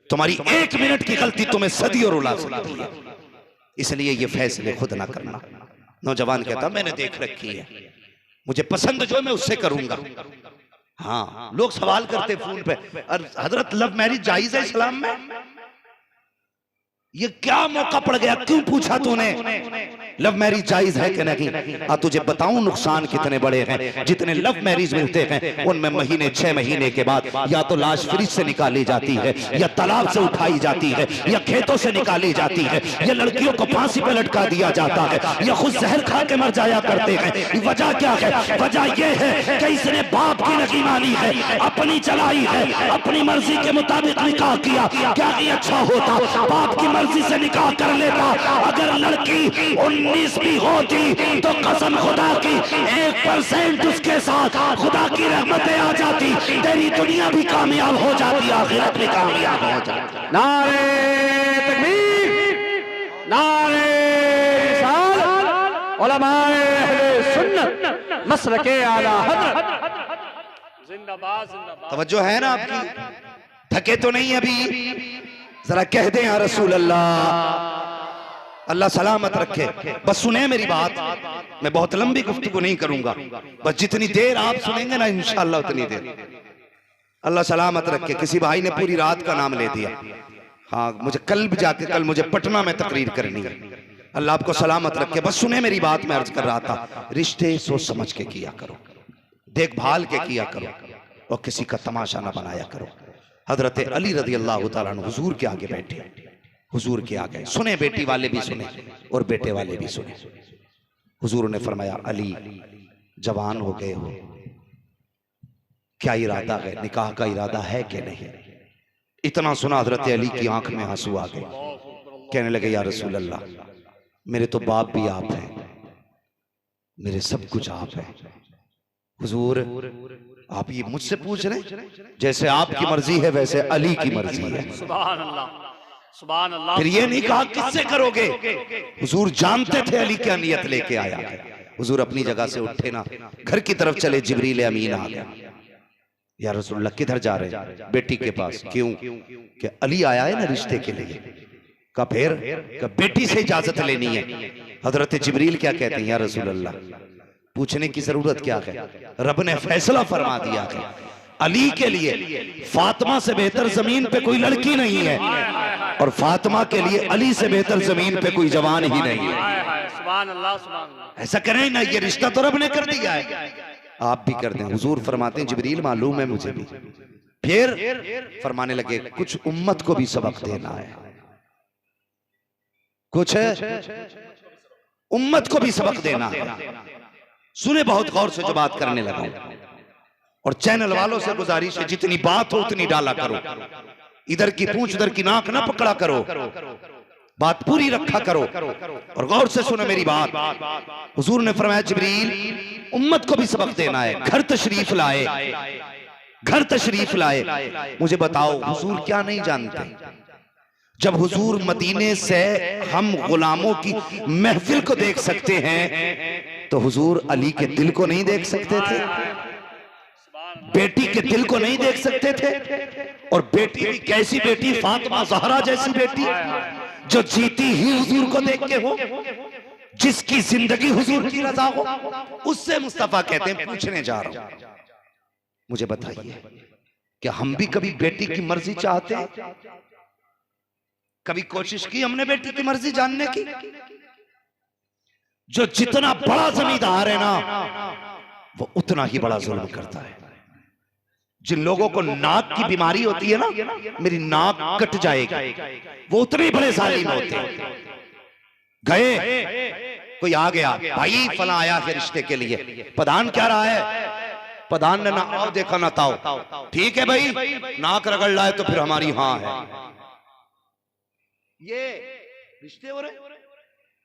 तुम्हारी 1 मिनट की गलती तुम्हें सदियों रुला सकती है, इसलिए ये फैसले खुद ना करना। नौजवान कहता मैंने देख रखी है, मुझे पसंद जो मैं उससे करूंगा। हाँ, लोग सवाल करते फोन पे, हजरत लव मैरिज जायज है इस्लाम में? ये क्या मौका पड़ गया, क्यों पूछा तूने? लव मैरिज जायज है कि नहीं? तुझे बताऊं नुकसान कितने बड़े हैं। जितने लव मैरिज मिलते हैं उनमें महीने 6 महीने के बाद या तो लाश फ्रिज से निकाली जाती है, या तालाब से उठाई जाती है, या खेतों से निकाली जाती है, या लड़कियों को फांसी पर लटका दिया जाता है, या खुद जहर खा के मर जाया करते हैं। वजह क्या है? वजह यह है कि इसने बाप की नहीं मानी है, अपनी चलाई है, अपनी मर्जी के मुताबिक निकाह किया। क्या ये अच्छा होता? बाप की मर्जी से निकाह कर लेता। अगर लड़की 19 भी होती तो कसम खुदा की 1% उसके साथ खुदा की रहमतें आ जाती, तेरी दुनिया भी कामयाब हो जाती, आखिरत भी कामयाब हो जाती। नारे तकबीर, नारे रिसालत, उलमाए अहले सुन्नत, मसलके आला हज़रत, जिंदाबाद जिंदाबाद। तवज्जो है ना आपकी? थके तो नहीं अभी? जरा कह दे या रसूल अल्लाह। अल्लाह सलामत रखे। बस सुने मेरी बात, मैं बहुत लंबी गुफ्तगू नहीं करूंगा, बस जितनी देर आप सुनेंगे ना इंशाअल्लाह उतनी देर। अल्लाह सलामत रखे। किसी भाई ने पूरी रात का नाम ले दिया। हाँ, मुझे कल मुझे पटना में तकरीर करनी है। अल्लाह आपको सलामत रखे। बस सुने मेरी बात, मैं अर्ज कर रहा था, रिश्ते सोच समझ के किया करो, देखभाल के किया करो, और किसी का तमाशा ना बनाया करो। हजरत अली रज़ी अल्लाह तआला अन्हु हुजूर के आगे बैठे, हुजूर के आगे सुने, बेटी वाले भी सुने और बेटे वाले भी सुने। हुजूर ने फरमाया, अली जवान हो गए हो, क्या इरादा है, निकाह का इरादा है कि नहीं? इतना सुना हजरत अली की आंख में आंसू आ गए। कहने लगे, या रसूल अल्लाह, मेरे तो बाप भी आप हैं, मेरे सब कुछ आप हैं। हुजूर आप ये मुझसे पूछ रहे? जैसे आपकी मर्जी है वैसे अली की मर्जी है। सुभान अल्लाह, सुभान अल्लाह। फिर ये नहीं कहा किससे करोगे? हुजूर जानते थे अली क्या नियत लेके आया है। हुजूर अपनी जगह से उठे ना, घर की तरफ चले, जिब्रील अमीन आ गया। या रसूलल्लाह किधर जा रहे हैं? बेटी के पास। क्यों? कि अली आया है ना रिश्ते के लिए। का फिर का बेटी से इजाजत लेनी है। हजरत जिब्रील क्या कहते हैं, या रसूलल्लाह पूछने की जरूरत क्या है, रब ने फैसला फरमा दिया है, अली के लिए फातिमा से बेहतर जमीन पे कोई लड़की नहीं है, और फातिमा के लिए अली से बेहतर जमीन पे कोई जवान ही नहीं है। सुभान अल्लाह, सुभान अल्लाह। ऐसा करें ना, ये रिश्ता तो रब ने कर दिया है, आप भी कर दें। हुजूर फरमाते हैं, जिब्रील मालूम है मुझे भी। फिर फरमाने लगे, कुछ उम्मत को भी सबक देना है, कुछ उम्मत को भी सबक देना है। सुने बहुत गौर से जो बात करने लगा, और चैनल वालों से गुजारिश है, जितनी बात हो उतनी डाला करो, इधर की पूंछ उधर की नाक ना पकड़ा करो, बात पूरी रखा करो, और गौर से सुने मेरी बात। हुजूर ने फरमाया, जिब्रील उम्मत को भी सबक देना है, घर तशरीफ लाए, घर तशरीफ लाए। मुझे बताओ हुजूर क्या नहीं जानते? जब हुजूर मदीने से हम गुलामों की महफिल को देख सकते हैं, तो हुजूर अली के दिल को नहीं देख सकते थे? बेटी के दिल को नहीं देख सकते थे? और बेटी भी कैसी बेटी? फातिमा ज़हरा जैसी बेटी, जो जीती ही हुजूर को देख के हो, जिसकी जिंदगी हुजूर की रजा हो, उससे मुस्तफा कहते हैं, पूछने जा रहा हूं, मुझे बताइए क्या हम भी कभी बेटी की मर्जी चाहते हैं? कभी कोशिश की हमने बेटी की मर्जी जानने की? जो जितना बड़ा जमींदार है ना, वो उतना ही बड़ा जुल्म करता है। जिन लोगों को नाक की बीमारी होती है ना, मेरी नाक कट जाएगी, वो उतने ही बड़े जालिम होते हैं। गए, कोई आ गया, भाई फला आया है रिश्ते के लिए, प्रधान क्या रहा है? प्रधान ने ना आओ देखा ना ताओ। ठीक है भाई, नाक रगड़ लाए तो फिर हमारी हाँ है। ये रिश्ते हो रहे,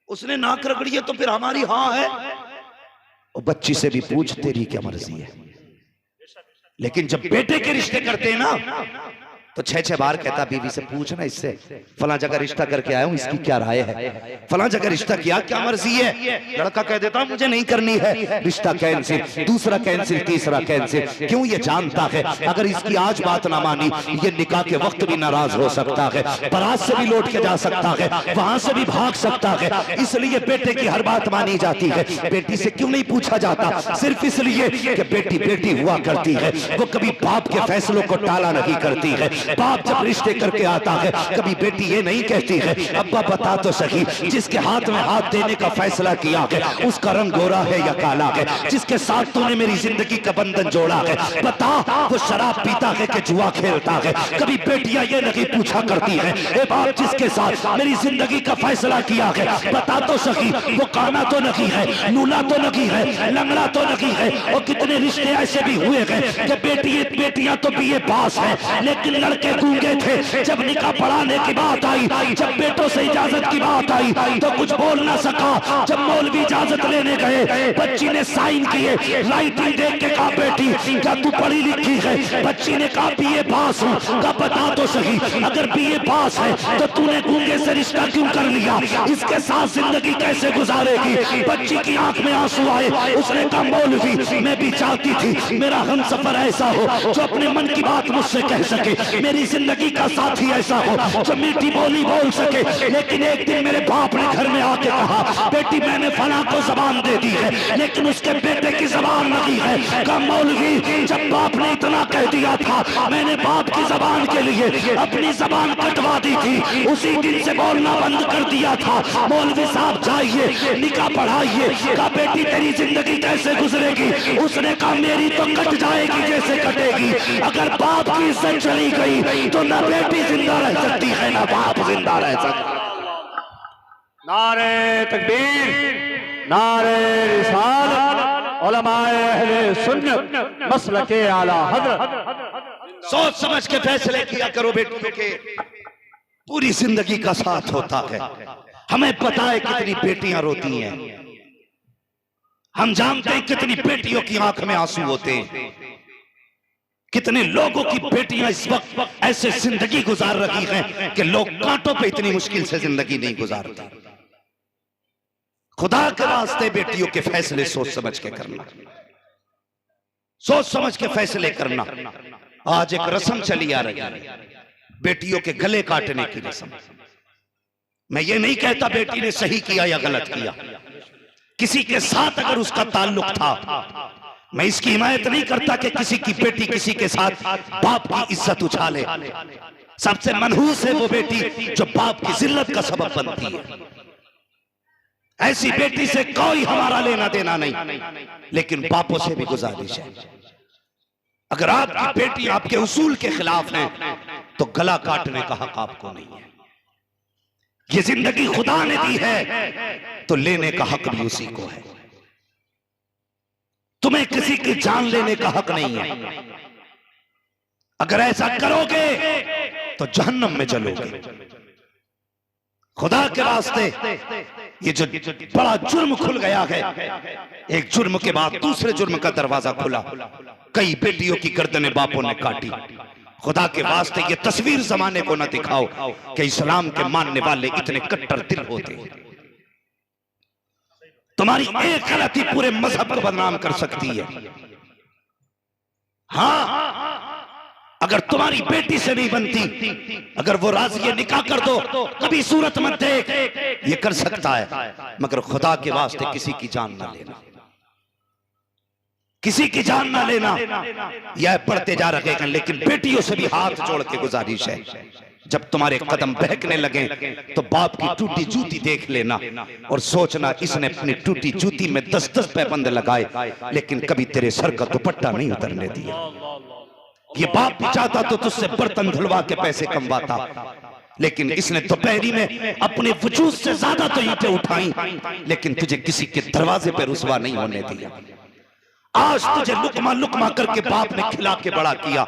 उसने नाक रगड़ी है तो फिर हमारी हाँ है। और बच्ची से भी पूछ, तेरी क्या मर्जी है? लेकिन जब बेटे के रिश्ते करते हैं ना, तो 6-6 बार कहता बीवी से पूछना इससे, फला जगह रिश्ता करके आया हूं, इसकी क्या राय है, फला जगह रिश्ता किया, क्या मर्जी है। लड़का कह देता मुझे नहीं करनी है, रिश्ता कैंसिल, दूसरा कैंसिल, तीसरा कैंसिल। क्यों? ये जानता है अगर इसकी आज बात ना मानी, ये निकाह के वक्त भी नाराज हो सकता है, बारात से भी लौट के जा सकता है, वहां से भी भाग सकता है। इसलिए बेटे की हर बात मानी जाती है। बेटी से क्यों नहीं पूछा जाता? सिर्फ इसलिए कि बेटी बेटी हुआ करती है, वो कभी बाप के फैसलों को टाला नहीं करती है। बाप जब रिश्ते करके आता है, कभी बेटी ये नहीं कहती है अब्बा बता तो सही, जिसके हाथ में हाथ देने का फैसला किया है उसका रंग गोरा है या काला है, जिसके साथ तूने मेरी जिंदगी का बंधन जोड़ा है बता वो शराब पीता है कि जुआ खेलता है। कभी बेटियां ये नहीं पूछा करती है ए बाप जिसके साथ मेरी जिंदगी का फैसला किया है बता तो सही वो काना तो नहीं है, नूला तो नहीं है, लंगड़ा तो नहीं है। और कितने रिश्ते ऐसे भी हुए हैं कि बेटियां तो बीए पास है लेकिन लड़के गूंगे थे। जब निकाह पढ़ाने की बात आई, जब बेटों से इजाजत की बात आई तो कुछ बोल ना सका। जब मौलवी इजाजत लेने गए, बच्ची ने साइन किए, राइटिंग देख के कहा बेटी क्या तू पढ़ी लिखी है? बच्ची ने कहा बीए पास हूं। कहा बता तो सही अगर बीए पास है तो तूने गूंगे से रिश्ता क्यों कर लिया? इसके साथ जिंदगी कैसे गुजारेगी? बच्ची की आंख में आंसू आए, उसने कहा मौलवी मैं भी चाहती थी मेरा हमसफर ऐसा हो जो अपने मन की बात मुझसे कह सके, मेरी जिंदगी का साथी ऐसा हो जो मीठी बोली बोल सके। लेकिन एक दिन मेरे बाप ने घर में आके कहा बेटी मैंने फला को जबान दे दी है लेकिन उसके बेटे की जबान नहीं है। कहा मौलवी जब बाप ने इतना कह दिया था मैंने बाप की जबान के लिए अपनी जबान कटवा दी थी, उसी दिन से बोलना बंद कर दिया था। मौलवी साहब जाइए निकाह पढ़ाइए। कहा बेटी तेरी जिंदगी कैसे गुजरेगी? उसने कहा मेरी तो कट जाएगी जैसे कटेगी। अगर बाप की इज्जत चली गई तो ना बेटी जिंदा रह सकती है ना बाप जिंदा रह सकता। नारे तकबीर, नारे रिसालत, उलमाए अहले सुन्नत मसलके आला हज़रत। सोच समझ के फैसले किया करो बेटियों के, पूरी जिंदगी का साथ होता है। हमें पता है कितनी बेटियां रोती हैं, हम जानते हैं कितनी बेटियों की आंख में आंसू होते हैं, कितने लोगों की बेटियां इस वक्त ऐसे जिंदगी गुजार रही हैं कि लोग कांटों पे इतनी मुश्किल से जिंदगी नहीं गुजारते। खुदा के वास्ते बेटियों के फैसले सोच समझ के करना, सोच समझ के फैसले करना। आज एक रस्म चली आ रही है बेटियों के गले काटने की रस्म। मैं ये नहीं कहता बेटी ने सही किया या गलत किया, किसी के साथ अगर उसका ताल्लुक था, मैं इसकी हिमायत नहीं करता कि किसी की बेटी किसी के साथ बाप की इज्जत उछाले। सबसे मनहूस है वो बेटी जो बाप की जिल्लत का सबब बनती है। ऐसी बेटी से कोई हमारा लेना देना नहीं, लेकिन बापों से भी गुजारिश है अगर आपकी बेटी आपके उसूल के खिलाफ है तो गला काटने का हक आपको नहीं है। ये जिंदगी खुदा ने दी है तो लेने का हक भी उसी को है। तुम्हें किसी की जान लेने का हक नहीं है। अगर ऐसा करोगे तो जहन्नम में जलोगे। खुदा के वास्ते ये जो बड़ा जुर्म खुल गया है, एक जुर्म के बाद दूसरे जुर्म का दरवाजा खुला, कई बेटियों की गर्दनें बापों ने काटी। खुदा के वास्ते ये तस्वीर जमाने को न दिखाओ कि इस्लाम के मानने वाले इतने कट्टर दिल होते। तुम्हारी एक गलती पूरे मजहब को बदनाम कर सकती है। हाँ, अगर तुम्हारी बेटी से नहीं बनती, अगर वो राजी है निकाह कर दो, कभी सूरत मत देख, ये कर सकता है, मगर खुदा के वास्ते किसी की जान ना लेना, किसी की जान ना लेना। यह पढ़ते जा रहे हैं, लेकिन बेटियों से भी हाथ जोड़ के गुजारिश है, जब तुम्हारे कदम बहकने लगे तो बाप की टूटी जूती देख लेना और सोचना इसने अपनी टूटी जूती में 10-10 पैबंद लगाए लेकिन कभी तेरे सर का दुपट्टा नहीं उतरने दिया। ये बाप भी चाहता तो तुझसे बर्तन धुलवा के पैसे कमवाता, लेकिन इसने दोपहरी में अपने वजूद से ज्यादा तो ईंटें उठाई, लेकिन तुझे किसी के दरवाजे पर रुसवा नहीं होने दिया। आज तुझे लुकमा लुकमा करके बाप ने खिला के बड़ा किया।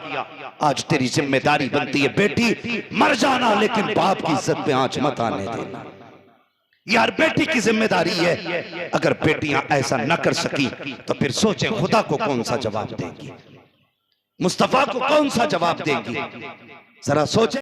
आज तेरी जिम्मेदारी बनती है बेटी मर जाना, लेकिन बाप की इज्जत पे आंच मत आने देना। यार बेटी की जिम्मेदारी है। अगर बेटियां ऐसा न कर सकी तो फिर सोचे खुदा को कौन सा जवाब देगी, मुस्तफा को कौन सा जवाब देगी। जरा सोचे।